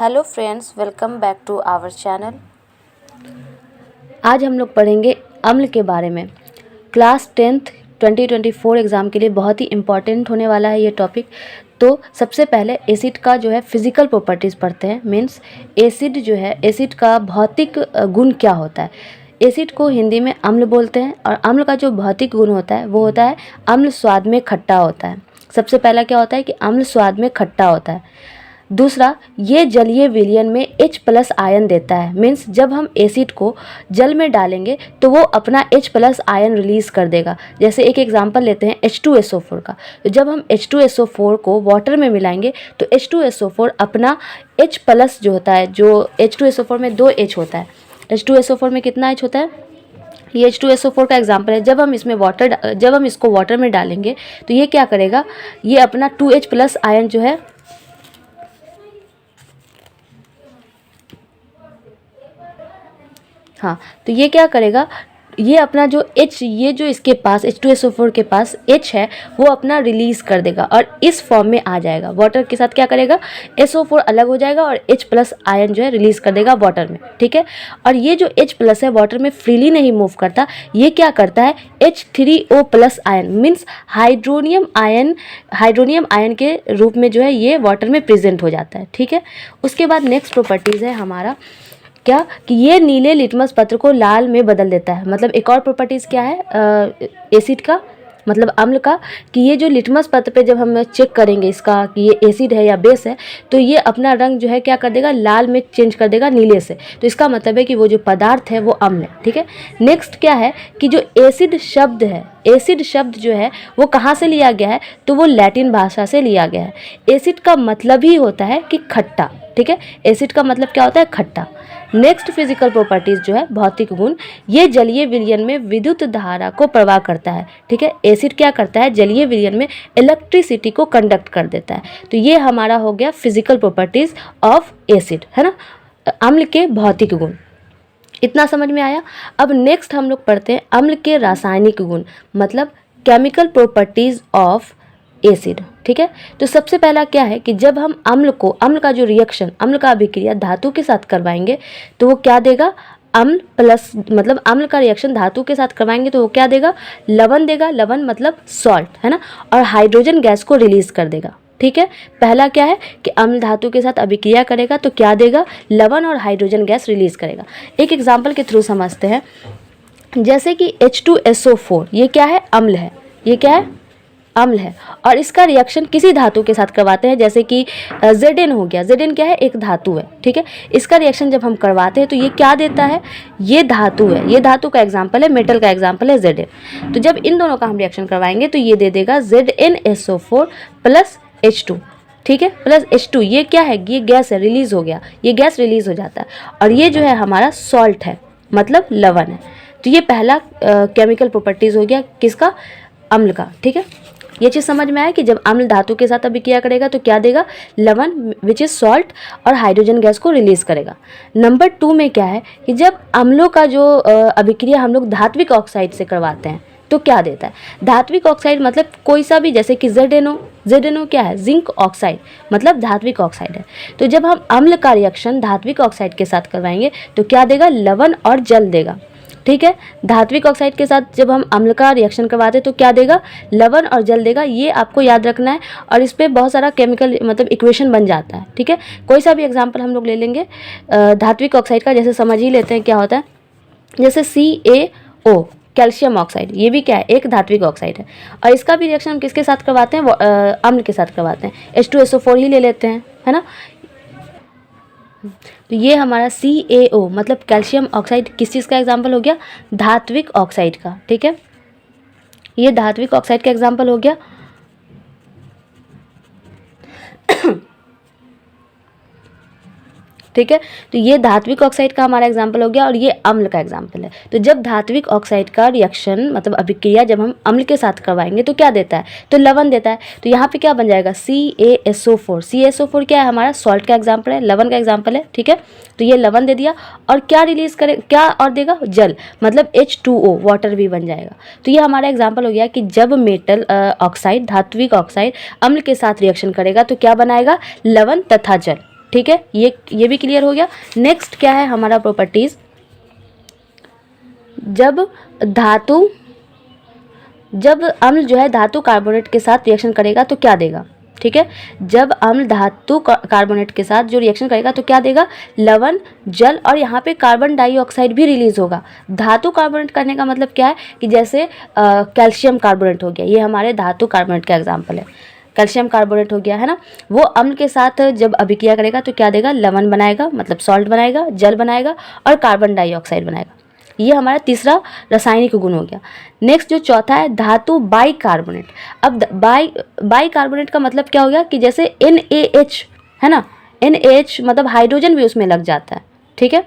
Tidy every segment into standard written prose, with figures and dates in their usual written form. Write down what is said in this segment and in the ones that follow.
Hello friends, welcome back to our channel. आज हम लोग पढ़ेंगे अम्ल के बारे में। क्लास 10th 2024 एग्ज़ाम के लिए बहुत ही इम्पॉर्टेंट होने वाला है ये टॉपिक। तो सबसे पहले एसिड का जो है फिज़िकल प्रॉपर्टीज़ पढ़ते हैं। मीन्स एसिड जो है, एसिड का भौतिक गुण क्या होता है। एसिड को हिंदी में अम्ल बोलते हैं और अम्ल का जो भौतिक गुण होता है वो होता है अम्ल स्वाद में खट्टा होता है। सबसे पहला क्या होता है कि अम्ल स्वाद में खट्टा होता है। दूसरा, ये जलीय विलयन में H+ आयन देता है। मीन्स जब हम एसिड को जल में डालेंगे तो वो अपना H+ आयन रिलीज़ कर देगा। जैसे एक एग्जांपल लेते हैं H2SO4 का। तो जब हम H2SO4 को वाटर में मिलाएंगे तो H2SO4 अपना H+ जो होता है, जो H2SO4 में 2 H होता है। H2SO4 में कितना H होता है? ये H2SO4 का एग्जाम्पल है। जब हम इसको वाटर में डालेंगे तो ये क्या करेगा, ये अपना 2H+ आयन जो है हाँ, तो ये क्या करेगा, ये अपना जो H, ये जो इसके पास H2SO4 के पास H है वो अपना रिलीज़ कर देगा और इस फॉर्म में आ जाएगा। वाटर के साथ क्या करेगा, SO4 अलग हो जाएगा और H+ आयन जो है रिलीज़ कर देगा वाटर में। ठीक है, और ये जो H+ है वाटर में फ्रीली नहीं मूव करता, ये क्या करता है H3O+ ion means hydronium ion के रूप में जो है ये वाटर में प्रेजेंट हो जाता है। ठीक है, उसके बाद नेक्स्ट प्रॉपर्टीज़ है हमारा क्या कि ये नीले लिटमस पत्र को लाल में बदल देता है। मतलब एक और प्रॉपर्टीज़ क्या है एसिड का, मतलब अम्ल का, कि ये जो लिटमस पत्र पे जब हम चेक करेंगे इसका कि ये एसिड है या बेस है तो ये अपना रंग जो है क्या कर देगा, लाल में चेंज कर देगा नीले से। तो इसका मतलब है कि वो जो पदार्थ है वो अम्ल है। ठीक है, नेक्स्ट क्या है कि जो एसिड शब्द है, एसिड शब्द जो है वो कहाँ से लिया गया है, तो वो लैटिन भाषा से लिया गया है। एसिड का मतलब ही होता है कि खट्टा। ठीक है, एसिड का मतलब क्या होता है, खट्टा। नेक्स्ट फिजिकल प्रॉपर्टीज जो है भौतिक गुण, ये जलीय विलयन में विद्युत धारा को प्रवाह करता है। ठीक है, एसिड क्या करता है, जलीय विलयन में इलेक्ट्रिसिटी को कंडक्ट कर देता है। तो ये हमारा हो गया फिजिकल प्रॉपर्टीज ऑफ एसिड, है ना, अम्ल के भौतिक गुण। इतना समझ में आया। अब नेक्स्ट हम लोग पढ़ते हैं अम्ल के रासायनिक गुण, मतलब केमिकल प्रॉपर्टीज ऑफ एसिड। ठीक है, तो सबसे पहला क्या है कि जब हम अम्ल का जो रिएक्शन, अम्ल का अभिक्रिया धातु के साथ करवाएंगे तो वो क्या देगा, अम्ल प्लस, मतलब अम्ल का रिएक्शन धातु के साथ करवाएंगे तो वो क्या देगा, लवण देगा। लवण मतलब सॉल्ट, है ना, और हाइड्रोजन गैस को रिलीज कर देगा। ठीक है, पहला क्या है कि अम्ल धातु के साथ अभिक्रिया करेगा तो क्या देगा, लवण और हाइड्रोजन गैस रिलीज करेगा। एक एग्जाम्पल के थ्रू समझते हैं। जैसे कि H2SO4 ये क्या है, अम्ल है। ये क्या है, अम्ल है, और इसका रिएक्शन किसी धातु के साथ करवाते हैं। जैसे कि Zn हो गया। Zn क्या है, एक धातु है। ठीक है, इसका रिएक्शन जब हम करवाते हैं तो ये क्या देता है, ये धातु है। ये धातु का एग्जाम्पल है, मेटल का एग्जाम्पल है Zn। तो जब इन दोनों का हम रिएक्शन करवाएंगे तो ये दे देगा ZnSO4 प्लस H2। ठीक है, प्लस H2, ये क्या है, ये गैस है, रिलीज हो गया, ये गैस रिलीज हो जाता है और ये जो है हमारा सॉल्ट है, मतलब लवण है। तो ये पहला केमिकल प्रॉपर्टीज हो गया किसका, अम्ल का। ठीक है, ये चीज़ समझ में आया कि जब अम्ल धातु के साथ अभिक्रिया करेगा तो क्या देगा, लवण विच इज सॉल्ट, और हाइड्रोजन गैस को रिलीज करेगा। नंबर 2 में क्या है कि जब अम्लों का जो अभिक्रिया हम लोग धात्विक ऑक्साइड से करवाते हैं तो क्या देता है, धात्विक ऑक्साइड मतलब कोई सा भी, जैसे कि ZnO क्या है, जिंक ऑक्साइड, मतलब धात्विक ऑक्साइड है। तो जब हम अम्ल का रिएक्शन धात्विक ऑक्साइड के साथ करवाएंगे तो क्या देगा, लवण और जल देगा। ठीक है, धात्विक ऑक्साइड के साथ जब हम अम्ल का रिएक्शन करवाते हैं तो क्या देगा, लवण और जल देगा। ये आपको याद रखना है और इस पे बहुत सारा केमिकल मतलब इक्वेशन बन जाता है। ठीक है, कोई सा भी एग्जांपल हम लोग ले लेंगे धात्विक ऑक्साइड का, जैसे समझ ही लेते हैं क्या होता है। जैसे CaO कैल्शियम ऑक्साइड, ये भी क्या है, एक धात्विक ऑक्साइड है, और इसका भी रिएक्शन हम किसके साथ करवाते हैं, अम्ल के साथ करवाते हैं। H2SO4 ही ले लेते हैं, है ना। तो ये हमारा CaO मतलब कैल्शियम ऑक्साइड किस चीज़ का एग्जाम्पल हो गया, धात्विक ऑक्साइड का। ठीक है, ये धात्विक ऑक्साइड का एग्जाम्पल हो गया। ठीक है, तो ये धात्विक ऑक्साइड का हमारा एग्जाम्पल हो गया और ये अम्ल का एग्जाम्पल है। तो जब धात्विक ऑक्साइड का रिएक्शन मतलब अभिक्रिया जब हम अम्ल के साथ करवाएंगे तो क्या देता है, तो लवण देता है। तो यहाँ पे क्या बन जाएगा, CaSO4। CaSO4 क्या है, हमारा सॉल्ट का एग्जाम्पल है, लवण का एग्जाम्पल है। ठीक है, तो ये लवण दे दिया और क्या रिलीज करे, क्या और देगा, जल, मतलब H2O वाटर भी बन जाएगा। तो ये हमारा एग्जाम्पल हो गया कि जब मेटल ऑक्साइड धात्विक ऑक्साइड अम्ल के साथ रिएक्शन करेगा तो क्या बनाएगा, लवण तथा जल। ठीक है, ये भी क्लियर हो गया। नेक्स्ट क्या है हमारा प्रॉपर्टीज़, जब अम्ल जो है धातु कार्बोनेट के साथ रिएक्शन करेगा तो क्या देगा, ठीक है। जब अम्ल धातु कार्बोनेट के साथ जो रिएक्शन करेगा तो क्या देगा, लवण, जल और यहाँ पे कार्बन डाइऑक्साइड भी रिलीज होगा। धातु कार्बोनेट करने का मतलब क्या है कि जैसे कैल्शियम कार्बोनेट हो गया, ये हमारे धातु कार्बोनेट का एग्जाम्पल है। कैल्शियम कार्बोनेट हो गया है ना, वो अम्ल के साथ जब अभिक्रिया करेगा तो क्या देगा, लवण बनाएगा मतलब सॉल्ट बनाएगा, जल बनाएगा और कार्बन डाइऑक्साइड बनाएगा। ये हमारा तीसरा रासायनिक गुण हो गया। नेक्स्ट जो चौथा है धातु बाइकार्बोनेट। अब बाइकार्बोनेट का मतलब क्या हो गया कि जैसे NaH है ना, NaH मतलब हाइड्रोजन भी उसमें लग जाता है, ठीक है।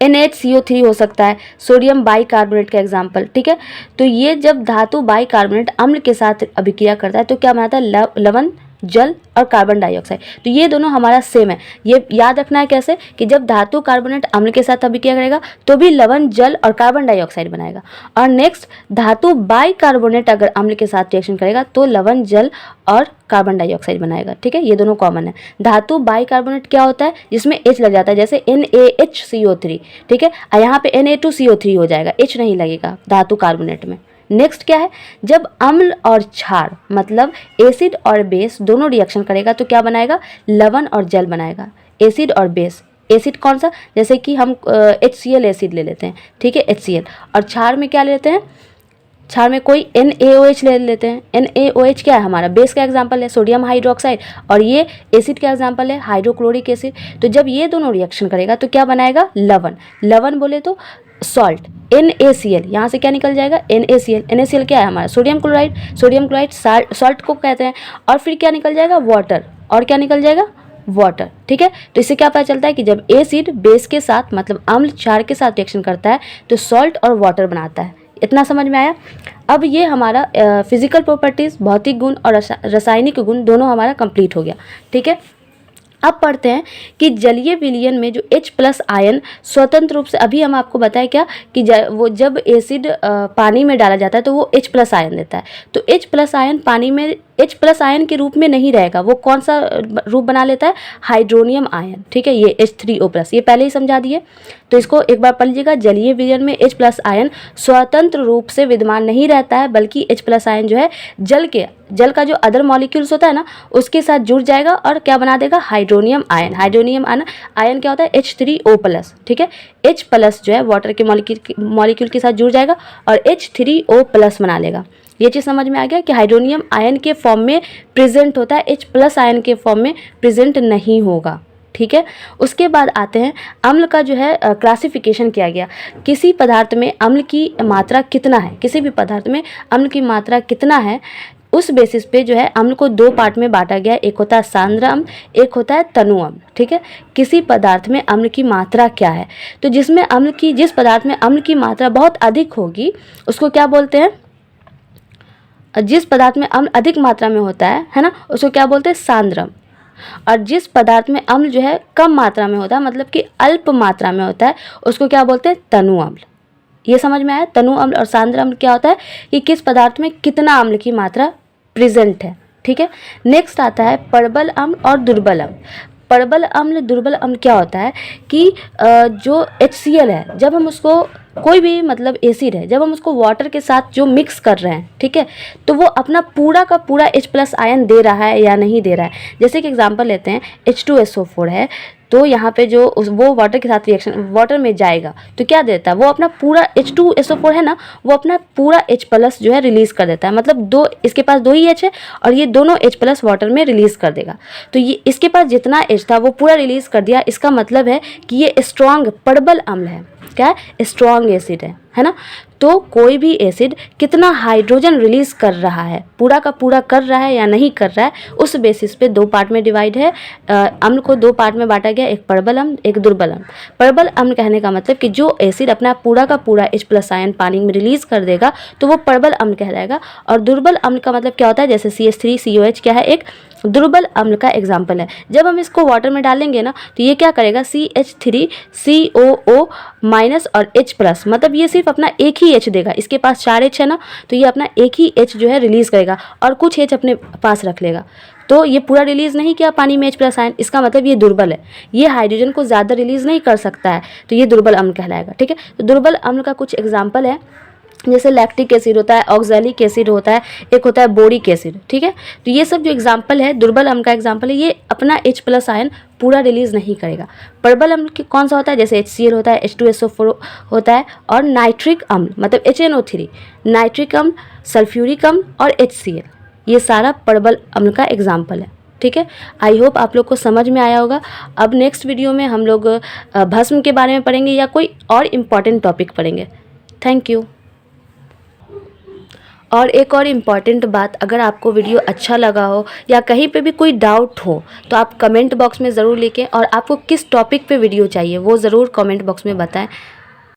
NaHCO3 हो सकता है, सोडियम बाइकार्बोनेट का एग्जाम्पल, ठीक है। तो ये जब धातु बाइकार्बोनेट अम्ल के साथ अभिक्रिया करता है तो क्या बनाता है, लवण, जल और कार्बन डाइऑक्साइड। तो ये दोनों हमारा सेम है, ये याद रखना है कैसे कि जब धातु कार्बोनेट अम्ल के साथ अभिक्रिया करेगा तो भी लवण, जल और कार्बन डाइऑक्साइड बनाएगा। और नेक्स्ट धातु बाइकार्बोनेट अगर अम्ल के साथ रिएक्शन करेगा तो लवण, जल और कार्बन डाइऑक्साइड बनाएगा, ठीक है। ये दोनों कॉमन है। धातु बाइकार्बोनेट क्या होता है, जिसमें H लग जाता है, जैसे NaHCO3, ठीक है। यहाँ पे Na2CO3 हो जाएगा, H नहीं लगेगा धातु कार्बोनेट में। नेक्स्ट क्या है, जब अम्ल और क्षार मतलब एसिड और बेस दोनों रिएक्शन करेगा तो क्या बनाएगा, लवण और जल बनाएगा। एसिड और बेस, एसिड कौन सा, जैसे कि हम HCl एसिड ले लेते हैं, ठीक है, HCl। और क्षार में क्या लेते हैं, क्षार में कोई NaOH ले लेते हैं। NaOH क्या है, हमारा बेस का एग्जाम्पल है, सोडियम हाइड्रोक्साइड। और ये एसिड का एग्जाम्पल है, हाइड्रोक्लोरिक एसिड। तो जब ये दोनों रिएक्शन करेगा तो क्या बनाएगा, लवण। लवण बोले तो सॉल्ट, NaCl, यहाँ से क्या निकल जाएगा, NaCl। NaCl क्या है हमारा, sodium chloride. Sodium chloride salt को कहते हैं। और फिर क्या निकल जाएगा, वाटर। और क्या निकल जाएगा, वाटर, ठीक है। तो इससे क्या पता चलता है कि जब एसिड बेस के साथ मतलब अम्ल क्षार के साथ रिएक्शन करता है तो सॉल्ट और वाटर बनाता है। इतना समझ में आया। अब ये हमारा फिजिकल प्रॉपर्टीज़, भौतिक गुण और रासायनिक गुण दोनों हमारा कंप्लीट हो गया, ठीक है। अब पढ़ते हैं कि जलीय विलयन में जो H+ आयन स्वतंत्र रूप से, अभी हम आपको बताएं क्या कि वो जब एसिड पानी में डाला जाता है तो वो H+ आयन देता है। तो H+ आयन पानी में H+ आयन के रूप में नहीं रहेगा, वो कौन सा रूप बना लेता है, हाइड्रोनियम आयन, ठीक है। ये H3O+, ये पहले ही समझा दिए, तो इसको एक बार पढ़ लीजिएगा। जलीय विलयन में H+ आयन स्वतंत्र रूप से विद्यमान नहीं रहता है, बल्कि H+ आयन जो है जल का जो अदर मॉलिक्यूल्स होता है ना उसके साथ जुड़ जाएगा और क्या बना देगा, हाइड्रोनियम आयन। हाइड्रोनियम आयन क्या होता है, H3O+, ठीक है। H+ जो है वाटर के मॉलिक्यूल के साथ जुड़ जाएगा और H3O+ बना लेगा। ये चीज़ समझ में आ गया कि हाइड्रोनियम आयन के फॉर्म में प्रेजेंट होता है, H+ आयन के फॉर्म में प्रेजेंट नहीं होगा, ठीक है। उसके बाद आते हैं अम्ल का जो है क्लासिफिकेशन किया गया। किसी पदार्थ में अम्ल की मात्रा कितना है, किसी भी पदार्थ में अम्ल की मात्रा कितना है, उस बेसिस पे जो है अम्ल को दो पार्ट में बांटा गया है। एक होता है सांद्र अम्ल, एक होता है तनु अम्ल, ठीक है। किसी पदार्थ में अम्ल की मात्रा क्या है, तो जिस पदार्थ में अम्ल की मात्रा बहुत अधिक होगी उसको क्या बोलते हैं, जिस पदार्थ में अम्ल अधिक मात्रा में होता है ना, उसको क्या बोलते हैं, सांद्र अम्ल। और जिस पदार्थ में अम्ल जो है कम मात्रा में होता है मतलब कि अल्प मात्रा में होता है उसको क्या बोलते हैं, तनु अम्ल। ये समझ में आया। तनु अम्ल और सांद्र अम्ल क्या होता है कि किस पदार्थ में कितना अम्ल की मात्रा प्रेजेंट है, ठीक है। नेक्स्ट आता है प्रबल अम्ल और दुर्बल अम्ल। प्रबल अम्ल, दुर्बल अम्ल क्या होता है कि जो HCl है, जब हम उसको कोई भी मतलब एसिड है, जब हम उसको वाटर के साथ जो मिक्स कर रहे हैं, ठीक है, तो वो अपना पूरा का पूरा H+ आयन दे रहा है या नहीं दे रहा है। जैसे कि एग्जांपल लेते हैं, H2SO4 है, तो यहाँ पे जो वो वाटर के साथ रिएक्शन वाटर में जाएगा तो क्या देता है, वो अपना पूरा H2SO4 है ना, वो अपना पूरा H+ जो है रिलीज़ कर देता है। मतलब इसके पास 2 ही H है और ये दोनों H+ वाटर में रिलीज़ कर देगा। तो ये इसके पास जितना H था वो पूरा रिलीज़ कर दिया। इसका मतलब है कि ये स्ट्रॉन्ग प्रबल अम्ल है। क्या है, स्ट्रॉन्ग एसिड है ना। तो कोई भी एसिड कितना हाइड्रोजन रिलीज कर रहा है, पूरा का पूरा कर रहा है या नहीं कर रहा है, उस बेसिस पे 2 पार्ट में डिवाइड है। अम्ल को 2 पार्ट में बांटा गया, एक प्रबल अम्ल, एक दुर्बल अम्ल। प्रबल अम्ल कहने का मतलब कि जो एसिड अपना पूरा का पूरा H+ आयन पानी में रिलीज कर देगा तो वो प्रबल अम्ल कहलाएगा। और दुर्बल अम्ल का मतलब क्या होता है, जैसे CH3COH क्या है, एक दुर्बल अम्ल का एग्जाम्पल है। जब हम इसको वाटर में डालेंगे ना तो ये क्या करेगा, CH3COO- और H+, मतलब ये सिर्फ अपना एक ही H देगा। इसके पास 4 H है ना, तो ये अपना एक ही H जो है रिलीज करेगा और कुछ H अपने पास रख लेगा। तो ये पूरा रिलीज़ नहीं किया पानी में H+ आयन, इसका मतलब ये दुर्बल है, ये हाइड्रोजन को ज़्यादा रिलीज़ नहीं कर सकता है, तो ये दुर्बल अम्ल कहलाएगा। ठीक है, तो दुर्बल अम्ल का कुछ एग्जाम्पल है, जैसे लैक्टिक एसिड होता है, ऑक्सैलिक एसिड होता है, एक होता है बोरिक एसिड। ठीक है, तो ये सब जो एग्जाम्पल है दुर्बल अम्ल का एग्जाम्पल है, ये अपना H+ आयन पूरा रिलीज़ नहीं करेगा। प्रबल अम्ल कौन सा होता है, जैसे HCl होता है, H2SO4 होता है, और नाइट्रिक अम्ल मतलब HNO3, नाइट्रिक अम्ल, सल्फ्यूरिक अम्ल और HCl, ये सारा प्रबल अम्ल का एग्जाम्पल है। ठीक है, आई होप आप लोग को समझ में आया होगा। अब नेक्स्ट वीडियो में हम लोग भस्म के बारे में पढ़ेंगे या कोई और इम्पॉर्टेंट टॉपिक पढ़ेंगे। Thank you. और एक और इम्पॉर्टेंट बात, अगर आपको वीडियो अच्छा लगा हो या कहीं पे भी कोई डाउट हो तो आप कमेंट बॉक्स में ज़रूर लिखें, और आपको किस टॉपिक पे वीडियो चाहिए वो ज़रूर कमेंट बॉक्स में बताएं।